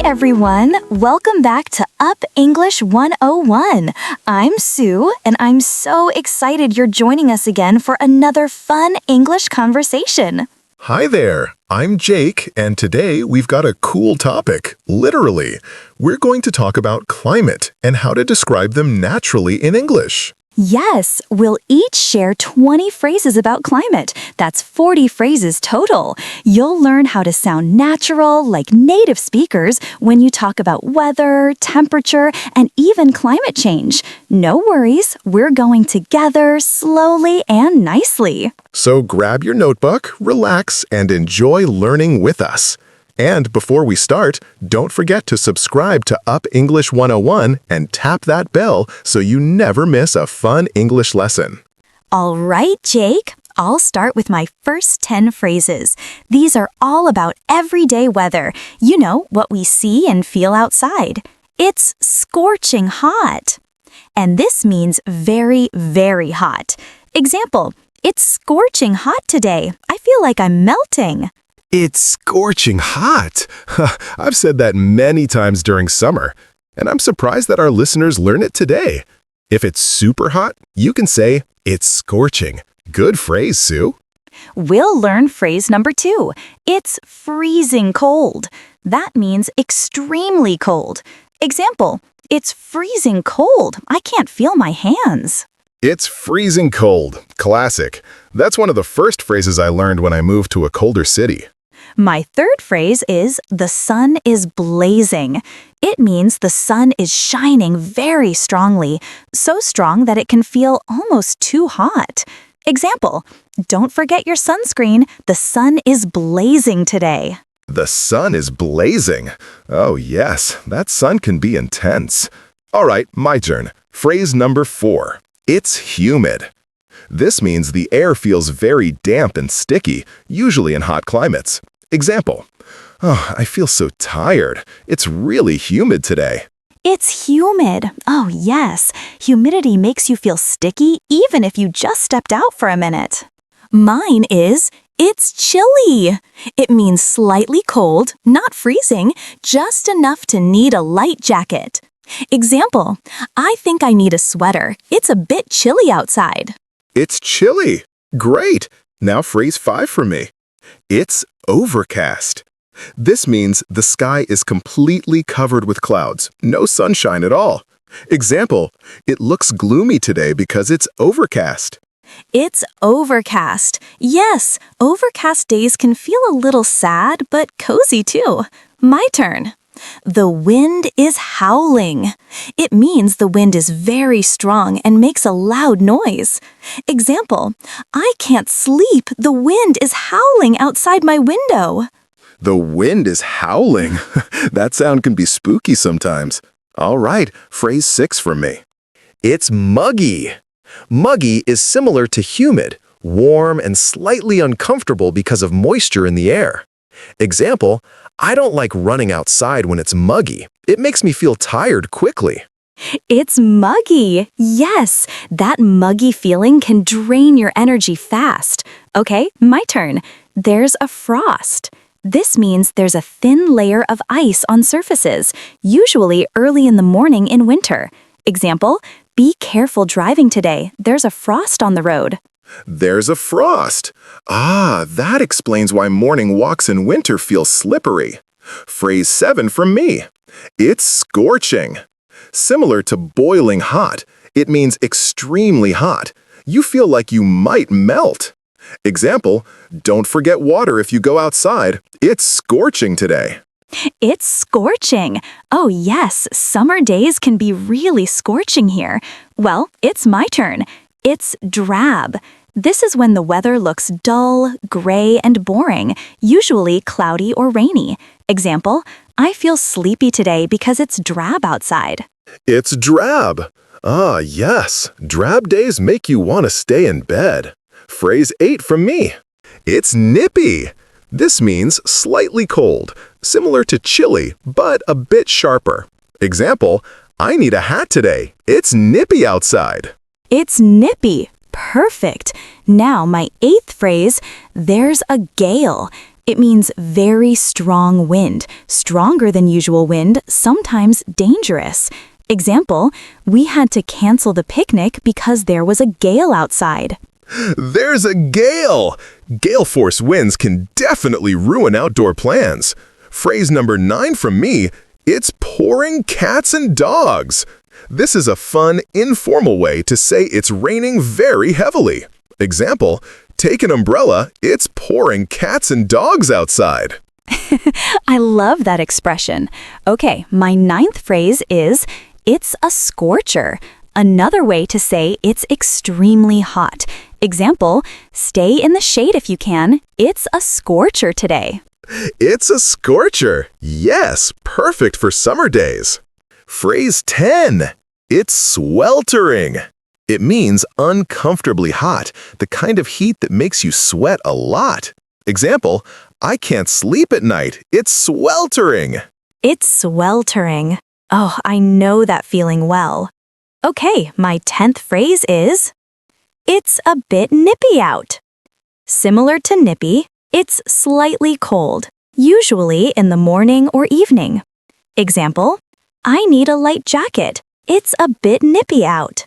everyone! Welcome back to Up English 101. I'm Sue, and I'm so excited you're joining us again for another fun English conversation. Hi there, I'm Jake, and today we've got a cool topic, literally. We're going to talk about climate and how to describe them naturally in English. Yes, we'll each share 20 phrases about climate. That's 40 phrases total. You'll learn how to sound natural, like native speakers, when you talk about weather, temperature, and even climate change. No worries, we're going together, slowly and nicely. So grab your notebook, relax, and enjoy learning with us. And before we start, don't forget to subscribe to Up English 101 and tap that bell so you never miss a fun English lesson. All right, Jake. I'll start with my first 10 phrases. These are all about everyday weather. You know, what we see and feel outside. It's scorching hot. And this means very, very hot. Example, it's scorching hot today. I feel like I'm melting. It's scorching hot. I've said that many times during summer, and I'm surprised that our listeners learn it today. If it's super hot, you can say, it's scorching. Good phrase, Sue. We'll learn phrase number 2. It's freezing cold. That means extremely cold. Example, it's freezing cold. I can't feel my hands. It's freezing cold. Classic. That's one of the first phrases I learned when I moved to a colder city. My third phrase is the sun is blazing. It means the sun is shining very strongly, so strong that it can feel almost too hot. Example, don't forget your sunscreen. The sun is blazing today. The sun is blazing. Oh yes, that sun can be intense. All right, my turn. Phrase number 4. It's humid. This means the air feels very damp and sticky, usually in hot climates. Example, I feel so tired. It's really humid today. It's humid. Oh, yes. Humidity makes you feel sticky even if you just stepped out for a minute. Mine is, it's chilly. It means slightly cold, not freezing, just enough to need a light jacket. Example, I think I need a sweater. It's a bit chilly outside. It's chilly. Great. Now phrase 5 for me. It's overcast. This means the sky is completely covered with clouds, no sunshine at all. Example, it looks gloomy today because it's overcast. It's overcast. Yes, overcast days can feel a little sad, but cozy too. My turn. The wind is howling. It means the wind is very strong and makes a loud noise. Example, I can't sleep. The wind is howling outside my window. The wind is howling. That sound can be spooky sometimes. All right, phrase 6 for me. It's muggy. Muggy is similar to humid, warm and slightly uncomfortable because of moisture in the air. Example, I don't like running outside when it's muggy. It makes me feel tired quickly. It's muggy. Yes, that muggy feeling can drain your energy fast. Okay, my turn. There's a frost. This means there's a thin layer of ice on surfaces, usually early in the morning in winter. Example, be careful driving today. There's a frost on the road. There's a frost. That explains why morning walks in winter feel slippery. Phrase 7 from me. It's scorching. Similar to boiling hot, it means extremely hot. You feel like you might melt. Example, don't forget water if you go outside. It's scorching today. It's scorching. Oh yes, summer days can be really scorching here. Well, it's my turn. It's drab. This is when the weather looks dull, gray, and boring, usually cloudy or rainy. Example, I feel sleepy today because it's drab outside. It's drab. Yes. Drab days make you want to stay in bed. Phrase 8 from me. It's nippy. This means slightly cold, similar to chilly, but a bit sharper. Example, I need a hat today. It's nippy outside. It's nippy. Perfect. Now my 8th phrase, there's a gale. It means very strong wind, stronger than usual wind, sometimes dangerous. Example, we had to cancel the picnic because there was a gale outside. There's a gale! Gale force winds can definitely ruin outdoor plans. Phrase number 9 from me, it's pouring cats and dogs. This is a fun, informal way to say it's raining very heavily. Example, take an umbrella, it's pouring cats and dogs outside. I love that expression. Okay, my 9th phrase is, it's a scorcher. Another way to say it's extremely hot. Example, stay in the shade if you can. It's a scorcher today. It's a scorcher. Yes, perfect for summer days. Phrase 10. It's sweltering. It means uncomfortably hot, the kind of heat that makes you sweat a lot. Example, I can't sleep at night. It's sweltering. It's sweltering. Oh, I know that feeling well. Okay, my 10th phrase is, it's a bit nippy out. Similar to nippy, it's slightly cold, usually in the morning or evening. Example, I need a light jacket. It's a bit nippy out.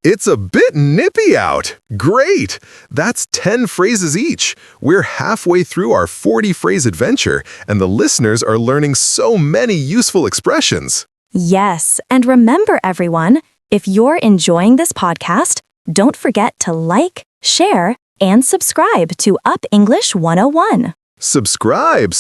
It's a bit nippy out. Great! That's 10 phrases each. We're halfway through our 40-phrase adventure, and the listeners are learning so many useful expressions. Yes, and remember everyone, if you're enjoying this podcast, don't forget to like, share, and subscribe to Up English 101. Subscribe.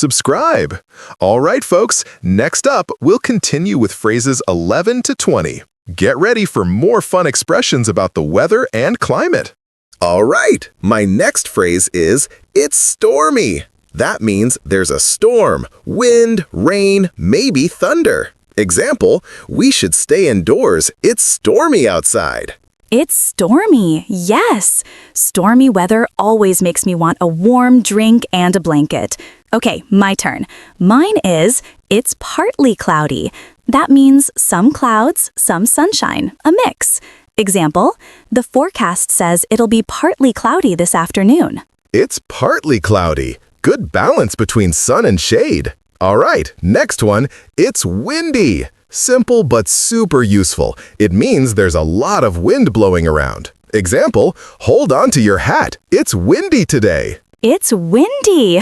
All right, folks, next up, we'll continue with phrases 11 to 20. Get ready for more fun expressions about the weather and climate. All right, my next phrase is, it's stormy. That means there's a storm, wind, rain, maybe thunder. Example, we should stay indoors. It's stormy outside. It's stormy, yes. Stormy weather always makes me want a warm drink and a blanket. Okay, my turn. Mine is, it's partly cloudy. That means some clouds, some sunshine, a mix. Example, the forecast says it'll be partly cloudy this afternoon. It's partly cloudy. Good balance between sun and shade. All right, next one, it's windy. Simple but super useful. It means there's a lot of wind blowing around. Example, hold on to your hat. It's windy today. It's windy.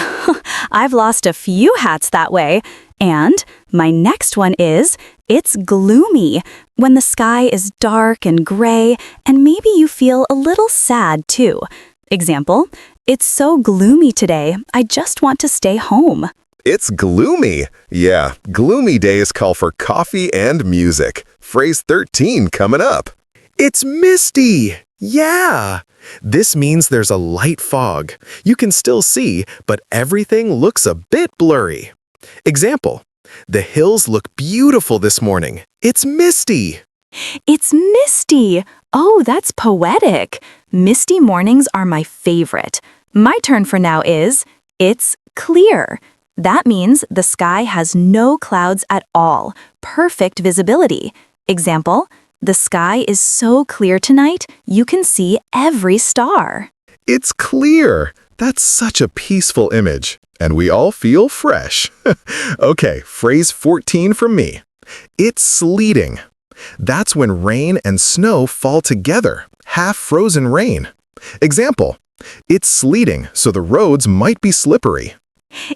I've lost a few hats that way. And my next one is, it's gloomy. When the sky is dark and gray, and maybe you feel a little sad too. Example, it's so gloomy today, I just want to stay home. It's gloomy. Yeah, gloomy days call for coffee and music. Phrase 13 coming up. It's misty. Yeah. This means there's a light fog. You can still see, but everything looks a bit blurry. Example, the hills look beautiful this morning. It's misty. It's misty. Oh, that's poetic. Misty mornings are my favorite. My turn for now is, it's clear. That means the sky has no clouds at all. Perfect visibility. Example, the sky is so clear tonight, you can see every star. It's clear. That's such a peaceful image. And we all feel fresh. Okay, phrase 14 from me. It's sleeting. That's when rain and snow fall together, half-frozen rain. Example, it's sleeting, so the roads might be slippery.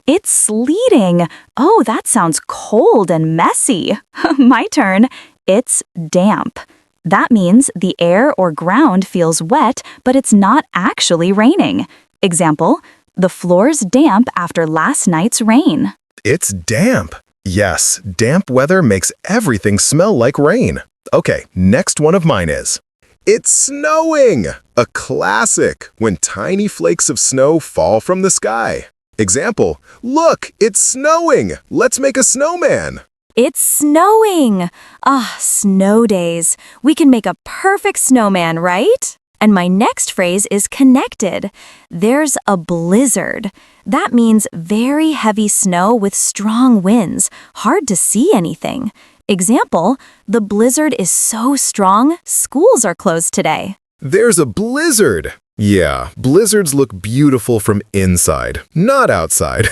It's sleeting. Oh, that sounds cold and messy. My turn. It's damp. That means the air or ground feels wet, but it's not actually raining. Example, the floor's damp after last night's rain. It's damp. Yes, damp weather makes everything smell like rain. Okay, next one of mine is, it's snowing. A classic, when tiny flakes of snow fall from the sky. Example, look, it's snowing. Let's make a snowman. It's snowing. Ah, snow days. We can make a perfect snowman, right? And my next phrase is connected. There's a blizzard. That means very heavy snow with strong winds, hard to see anything. Example, the blizzard is so strong, schools are closed today. There's a blizzard. Yeah, blizzards look beautiful from inside, not outside.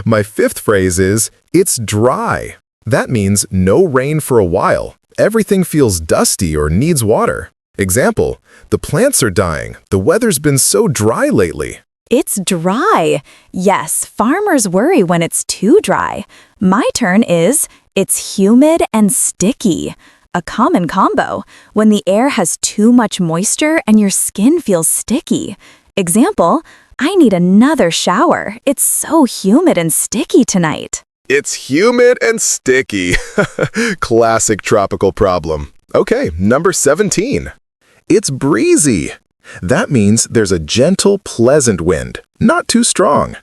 My fifth phrase is, it's dry. That means no rain for a while. Everything feels dusty or needs water. Example, the plants are dying. The weather's been so dry lately. It's dry. Yes, farmers worry when it's too dry. My turn is, it's humid and sticky. A common combo, when the air has too much moisture and your skin feels sticky. Example, I need another shower. It's so humid and sticky tonight. It's humid and sticky. Classic tropical problem. Okay, number 17. It's breezy. That means there's a gentle, pleasant wind, not too strong.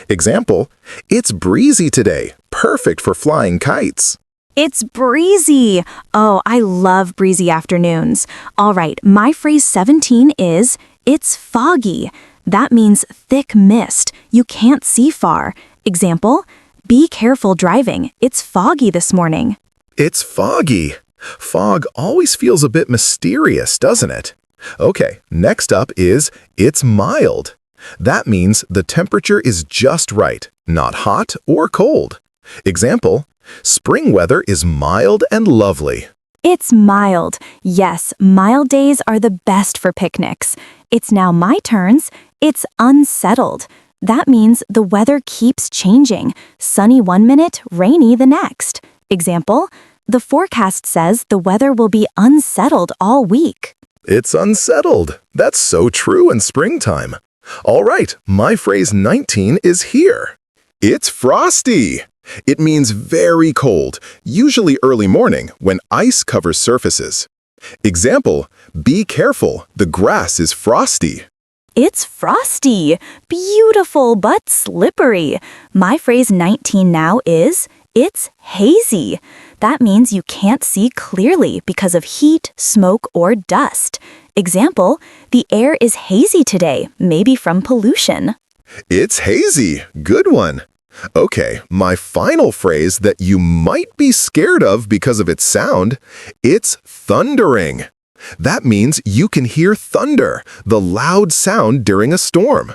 Example, it's breezy today, perfect for flying kites. It's breezy. Oh, I love breezy afternoons. All right, my phrase 17 is, it's foggy. That means thick mist. You can't see far. Example, be careful driving. It's foggy this morning. It's foggy. Fog always feels a bit mysterious, doesn't it? Okay, next up is, it's mild. That means the temperature is just right, not hot or cold. Example, spring weather is mild and lovely. It's mild. Yes, mild days are the best for picnics. It's now my turns. It's unsettled. That means the weather keeps changing. Sunny one minute, rainy the next. Example, the forecast says the weather will be unsettled all week. It's unsettled. That's so true in springtime. All right, my phrase 19 is here. It's frosty. It means very cold, usually early morning when ice covers surfaces. Example, be careful, the grass is frosty. It's frosty. Beautiful but slippery. My phrase 19 now is, it's hazy. That means you can't see clearly because of heat, smoke, or dust. Example, the air is hazy today, maybe from pollution. It's hazy. Good one. Okay, my final phrase that you might be scared of because of its sound, it's thundering. That means you can hear thunder, the loud sound during a storm.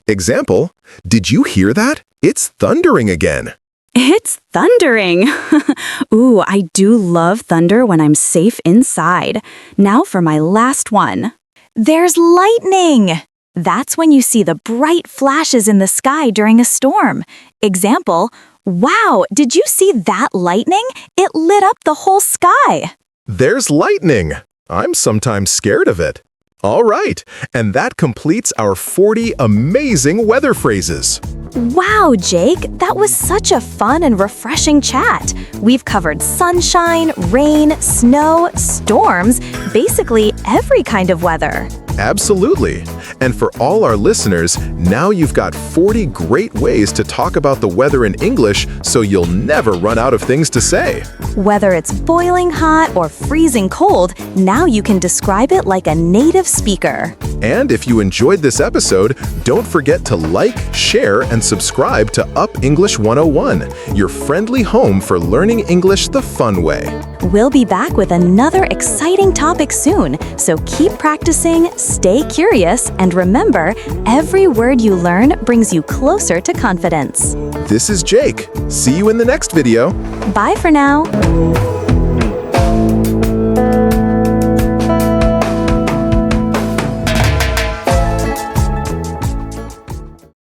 Example, did you hear that? It's thundering again. It's thundering. Ooh, I do love thunder when I'm safe inside. Now for my last one. There's lightning. That's when you see the bright flashes in the sky during a storm. Example, wow, did you see that lightning? It lit up the whole sky. There's lightning. I'm sometimes scared of it. All right, and that completes our 40 amazing weather phrases. Wow, Jake, that was such a fun and refreshing chat. We've covered sunshine, rain, snow, storms, basically every kind of weather. Absolutely. And for all our listeners, now you've got 40 great ways to talk about the weather in English so you'll never run out of things to say. Whether it's boiling hot or freezing cold, now you can describe it like a native speaker. And if you enjoyed this episode, don't forget to like, share, and subscribe to Up English 101, your friendly home for learning English the fun way. We'll be back with another exciting topic soon, so keep practicing, stay curious, and remember, every word you learn brings you closer to confidence. This is Jake. See you in the next video. Bye for now.